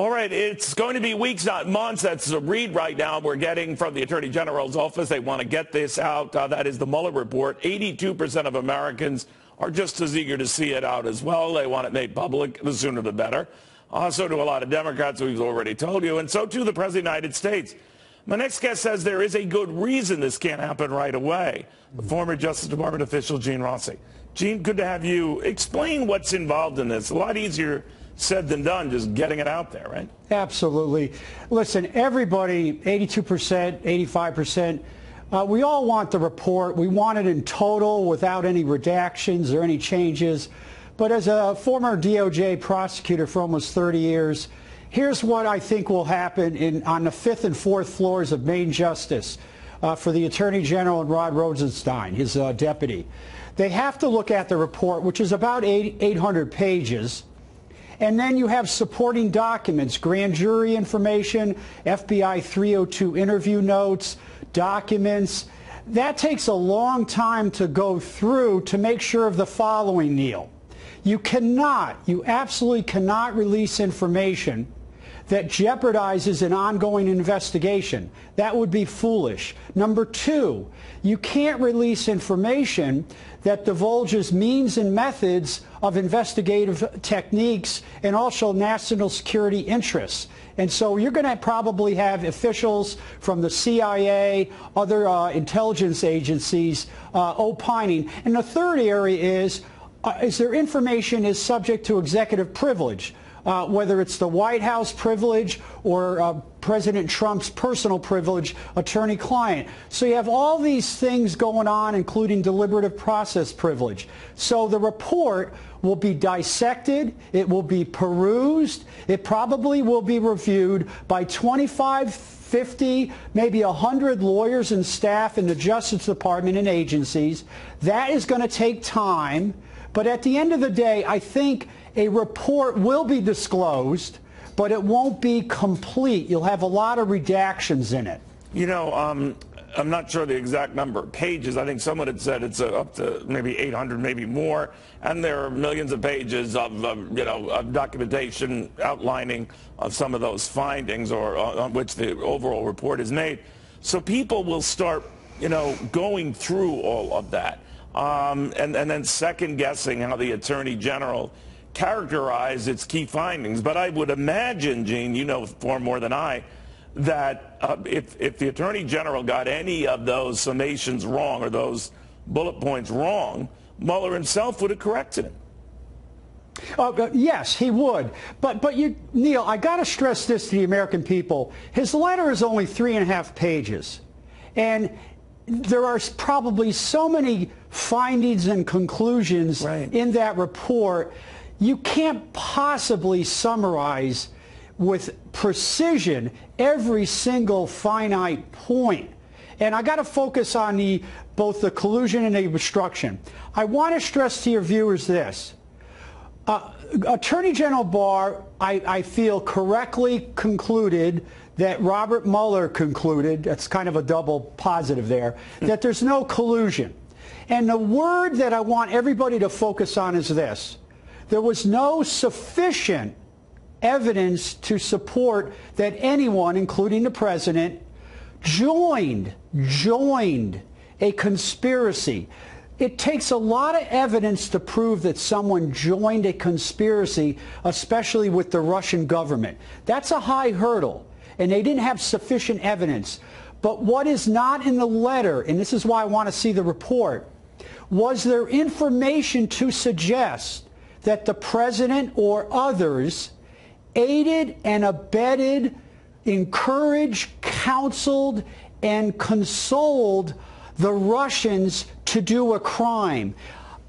All right, it's going to be weeks, not months. That's a read right now we're getting from the Attorney General's office. They want to get this out. That is the Mueller report. 82% of Americans are just as eager to see it out as well. They want it made public. The sooner the better. So do a lot of Democrats, we've already told you, and so too the President of the United States. My next guest says there is a good reason this can't happen right away. The former Justice Department official, Gene Rossi. Gene, good to have you. Explain what's involved in this. A lot easier said than done, just getting it out there, right? Absolutely. Listen, everybody, 82%, 85%, we all want the report. We want it in total without any redactions or any changes. But as a former DOJ prosecutor for almost 30 years, here's what I think will happen on the 5th and 4th floors of Main Justice for the Attorney General and Rod Rosenstein, his deputy. They have to look at the report, which is about 800 pages. And then you have supporting documents, grand jury information, FBI 302 interview notes, documents. That takes a long time to go through to make sure of the following, Neil. You absolutely cannot release information that jeopardizes an ongoing investigation. That would be foolish. Number two, you can't release information that divulges means and methods of investigative techniques and also national security interests. And so you're going to probably have officials from the CIA, other intelligence agencies opining. And the third area is their information is subject to executive privilege. Whether it's the White House privilege or President Trump's personal privilege, attorney-client. So you have all these things going on, including deliberative process privilege. So the report will be dissected, it will be perused, it probably will be reviewed by 25, 50, maybe 100 lawyers and staff in the Justice Department and agencies. That is going to take time, but at the end of the day, I think a report will be disclosed, but it won't be complete. You'll have a lot of redactions in it. You know, I'm not sure the exact number of pages. I think someone had said it's up to maybe 800, maybe more. And there are millions of pages of, of documentation outlining of some of those findings or on which the overall report is made. So people will start, going through all of that. And then second guessing how the Attorney General characterize its key findings. But I would imagine, Gene, you know far more than I, that if the Attorney General got any of those summations wrong or those bullet points wrong, Mueller himself would have corrected him. Yes, he would. But Neil, I got to stress this to the American people. His letter is only 3.5 pages. And there are probably so many findings and conclusions in that report. You can't possibly summarize with precision every single finite point. And I got to focus on both the collusion and the obstruction. I want to stress to your viewers this. Attorney General Barr, I feel, correctly concluded that Robert Mueller concluded, that's kind of a double positive there, that there's no collusion. And the word that I want everybody to focus on is this. There was no sufficient evidence to support that anyone, including the president, joined a conspiracy. It takes a lot of evidence to prove that someone joined a conspiracy, especially with the Russian government. That's a high hurdle, and they didn't have sufficient evidence. But what is not in the letter, and this is why I want to see the report, was there information to suggest that the president or others aided and abetted, encouraged, counseled, and consoled the Russians to do a crime.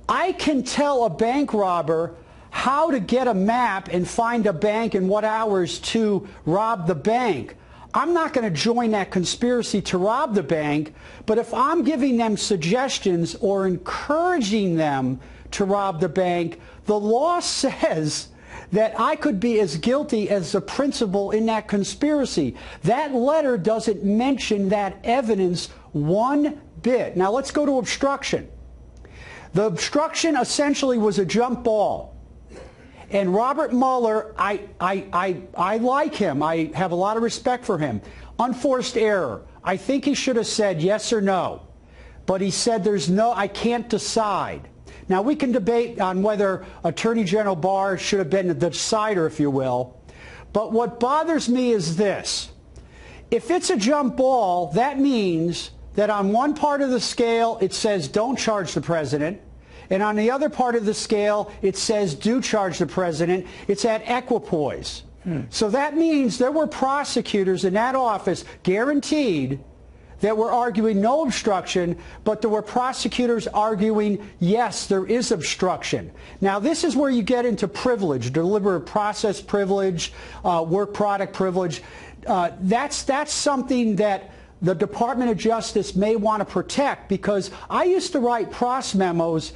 I can tell a bank robber how to get a map and find a bank and what hours to rob the bank. I'm not going to join that conspiracy to rob the bank, but if I'm giving them suggestions or encouraging them to rob the bank, the law says that I could be as guilty as the principal in that conspiracy. That letter doesn't mention that evidence one bit. Now let's go to obstruction. The obstruction essentially was a jump ball. And Robert Mueller, I like him. I have a lot of respect for him. Unforced error. I think he should have said yes or no. But he said I can't decide. Now, we can debate on whether Attorney General Barr should have been the decider, if you will. But what bothers me is this. If it's a jump ball, that means that on one part of the scale, it says don't charge the president. And on the other part of the scale, it says do charge the president. It's at equipoise. So that means there were prosecutors in that office, guaranteed, that were arguing no obstruction, but there were prosecutors arguing, yes, there is obstruction. Now, this is where you get into privilege, deliberate process privilege, work product privilege. That's something that the Department of Justice may want to protect, because I used to write pros memos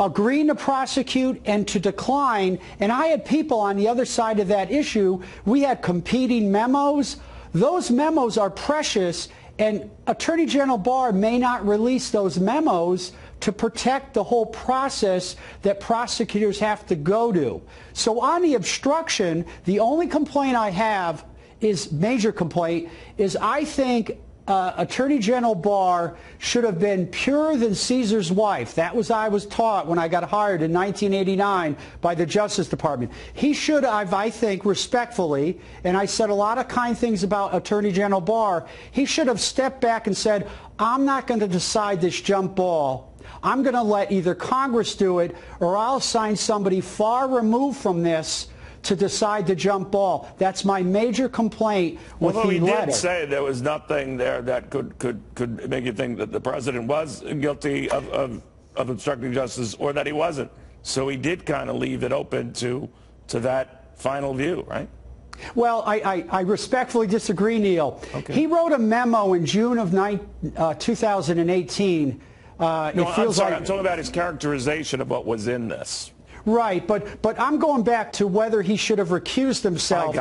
agreeing to prosecute and to decline, and I had people on the other side of that issue. We had competing memos. Those memos are precious, and Attorney General Barr may not release those memos to protect the whole process that prosecutors have to go to. So on the obstruction, the only complaint I have is, major complaint, is I think Attorney General Barr should have been purer than Caesar's wife. That was I was taught when I got hired in 1989 by the Justice Department. He should have, I think, respectfully, and I said a lot of kind things about Attorney General Barr, he should have stepped back and said, I'm not going to decide this jump ball. I'm going to let either Congress do it, or I'll assign somebody far removed from this to decide the jump ball. That's my major complaint with the letter. Although he did say there was nothing there that could make you think that the president was guilty of obstructing justice, or that he wasn't. So he did kind of leave it open to that final view, right? Well, I respectfully disagree, Neil. Okay. He wrote a memo in June of 2018. I'm talking about his characterization of what was in this. Right, but I'm going back to whether he should have recused himself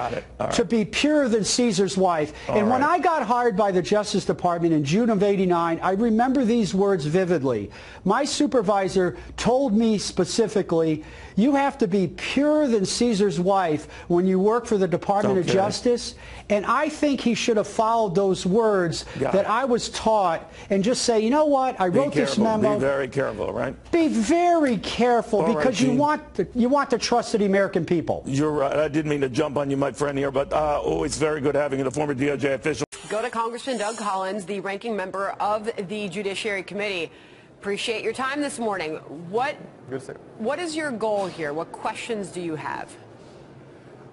to be purer than Caesar's wife. And when I got hired by the Justice Department in June of '89, I remember these words vividly. My supervisor told me specifically, you have to be purer than Caesar's wife when you work for the Department of Justice. And I think he should have followed those words that I was taught and just say, you know what, I wrote this memo. Be very careful, right? Be very careful, because you want the trust of the American people. You're right. I didn't mean to jump on you, my friend here, but always very good having you, the former DOJ official. Go to Congressman Doug Collins, the ranking member of the Judiciary Committee. Appreciate your time this morning. What is your goal here? What questions do you have?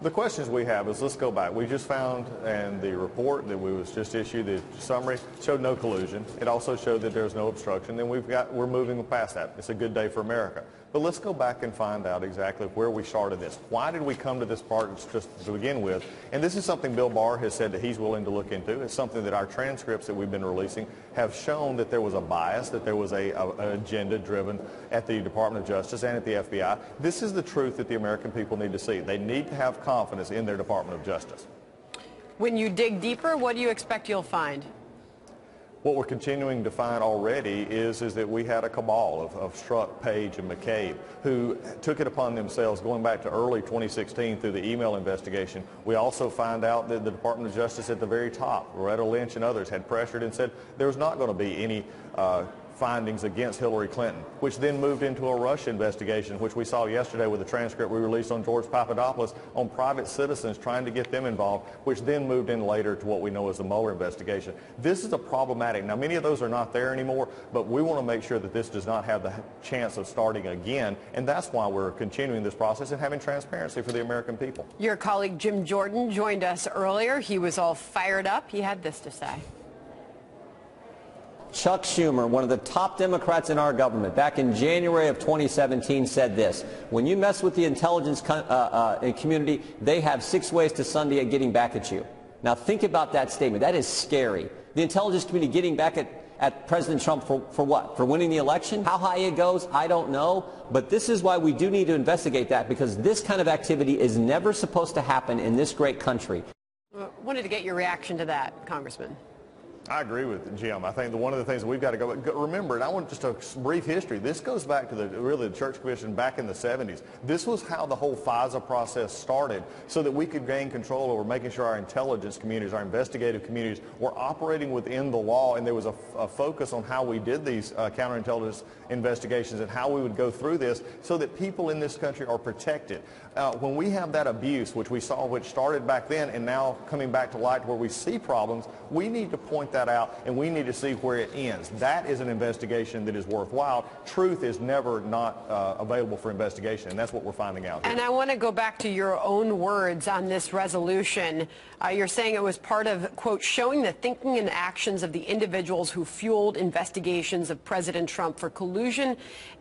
The questions we have is, let's go back. We just found, and the report that was just issued, the summary, showed no collusion. It also showed that there's no obstruction, and we're moving past that. It's a good day for America. But let's go back and find out exactly where we started this. Why did we come to this part just to begin with? And this is something Bill Barr has said that he's willing to look into. It's something that our transcripts that we've been releasing have shown that there was a bias, that there was an agenda driven at the Department of Justice and at the FBI. This is the truth that the American people need to see. They need to have confidence in their Department of Justice. When you dig deeper, what do you expect you'll find? What we're continuing to find already is that we had a cabal of Strzok, Page, and McCabe who took it upon themselves going back to early 2016 through the email investigation. We also find out that the Department of Justice at the very top, Loretta Lynch and others, had pressured and said there was not going to be any findings against Hillary Clinton, which then moved into a Russia investigation, which we saw yesterday with the transcript we released on George Papadopoulos on private citizens trying to get them involved, which then moved in later to what we know as the Mueller investigation. This is a problematic. Now, many of those are not there anymore, but we want to make sure that this does not have the chance of starting again, and that's why we're continuing this process and having transparency for the American people. Your colleague Jim Jordan joined us earlier. He was all fired up. He had this to say. Chuck Schumer, one of the top Democrats in our government, back in January of 2017 said this: when you mess with the intelligence community, they have 6 ways to Sunday at getting back at you. Now think about that statement. That is scary. The intelligence community getting back at President Trump for what? For winning the election? How high it goes, I don't know. But this is why we do need to investigate that, because this kind of activity is never supposed to happen in this great country. Wanted to get your reaction to that, Congressman. I agree with Jim. I think that one of the things that we've got to remember, and I want just a brief history. This goes back to the Church Commission back in the 70s. This was how the whole FISA process started, so that we could gain control over making sure our intelligence communities, our investigative communities, were operating within the law, and there was a focus on how we did these counterintelligence investigations and how we would go through this, so that people in this country are protected. When we have that abuse, which we saw, which started back then and now coming back to light where we see problems, we need to point that out, and we need to see where it ends. That is an investigation that is worthwhile. Truth is never not available for investigation, and that's what we're finding out here. And I want to go back to your own words on this resolution. You're saying it was part of, quote, showing the thinking and actions of the individuals who fueled investigations of President Trump for collusion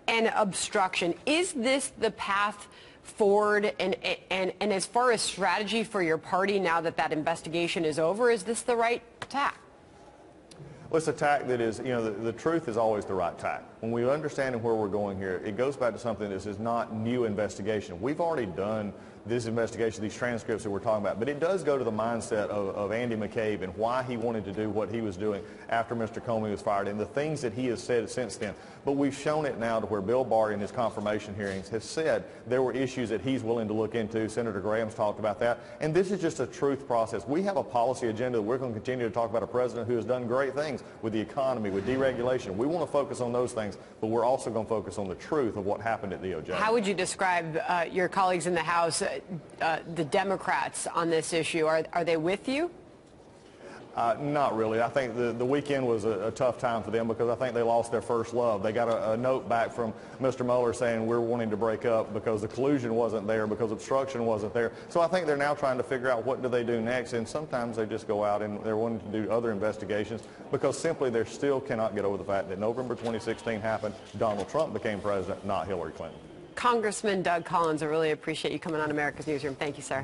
and obstruction. Is this the path forward, and as far as strategy for your party now that that investigation is over, is this the right tack? Well, it's a tack that is, the truth is always the right tack. When we understand where we're going here, it goes back to something that is not new investigation. We've already done this investigation, these transcripts that we're talking about, but it does go to the mindset of Andy McCabe and why he wanted to do what he was doing after Mr. Comey was fired and the things that he has said since then. But we've shown it now to where Bill Barr in his confirmation hearings has said there were issues that he's willing to look into. Senator Graham's talked about that. And this is just a truth process. We have a policy agenda that we're going to continue to talk about, a president who has done great things with the economy, with deregulation. We want to focus on those things, but we're also going to focus on the truth of what happened at DOJ. How would you describe your colleagues in the House, the Democrats, on this issue? Are they with you? Not really. I think the weekend was a tough time for them because I think they lost their first love. They got a note back from Mr. Mueller saying we're wanting to break up because the collusion wasn't there, because obstruction wasn't there. So I think they're now trying to figure out what do they do next, and sometimes they just go out and they're wanting to do other investigations because simply they still cannot get over the fact that November 2016 happened. Donald Trump became president, not Hillary Clinton. Congressman Doug Collins, I really appreciate you coming on America's Newsroom. Thank you, sir.